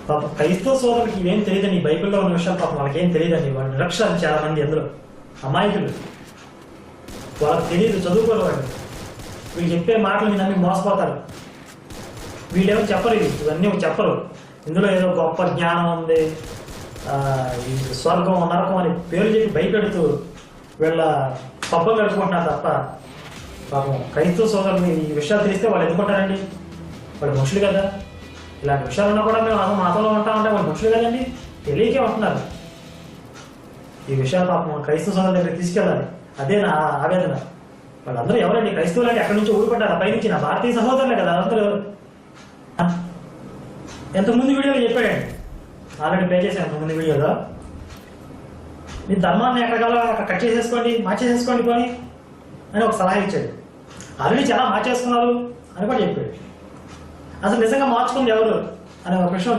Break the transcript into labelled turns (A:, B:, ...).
A: పాపం క్రైస్తవ సోదరులకి ఇవేం తెలియదండి, బైబిల్లో ఉన్న విషయాలు పాపం వాళ్ళకేం తెలియదండి. వాళ్ళు నిరక్షరాలు చాలా మంది, అందులో అమాయకులు, వాళ్ళకి తెలియదు, చదువుకోరు వాళ్ళు. వీళ్ళు చెప్పే మాటలు నమ్మి మోసపోతారు. వీళ్ళేమో చెప్పరు, ఇవన్నీ చెప్పరు. ఇందులో ఏదో గొప్ప జ్ఞానం ఉంది, స్వర్గం నరకం అని పేరు చెప్పి భయపెడుతూ వీళ్ళ పబ్బం గడుపుకుంటున్నారు తప్ప పాపం క్రైస్తవ సోదరులు ఈ విషయాలు తెలిస్తే వాళ్ళు ఎందుకుంటారండి? వాళ్ళు మనుషులు కదా. ఇలాంటి విషయాలు ఉన్నా కూడా మేము మతంలో ఉంటామంటే వాళ్ళు మనుషులు కదండి, తెలియకే ఉంటున్నారు. ఈ విషయాలు పాపం క్రైస్తవ సోదరుల దగ్గర తీసుకెళ్ళాలి, అదే నా ఆవేదన. వాళ్ళందరూ ఎవరండి? క్రైస్తవులు అంటే ఎక్కడి నుంచి ఊడిపడ్డారు? పైనుంచి నా భారతీయ సహోదరులే కదా అందరూ. ఎంతకుముందు వీడియోలో చెప్పాడండి, ఆల్రెడీ పే చేశాను ఎంతకుముందు వీడియోలో, మీ ధర్మాన్ని ఎక్కడికల్లా అక్కడ కట్ చేసేసుకోండి, మార్చేసేసుకోండి పోనీ అని ఒక సలహా ఇచ్చాడు. ఆల్రెడీ చాలా మార్చేసుకున్నారు అని కూడా చెప్పాడు. అసలు నిజంగా మార్చుకుంది ఎవరు అనే ఒక విషయం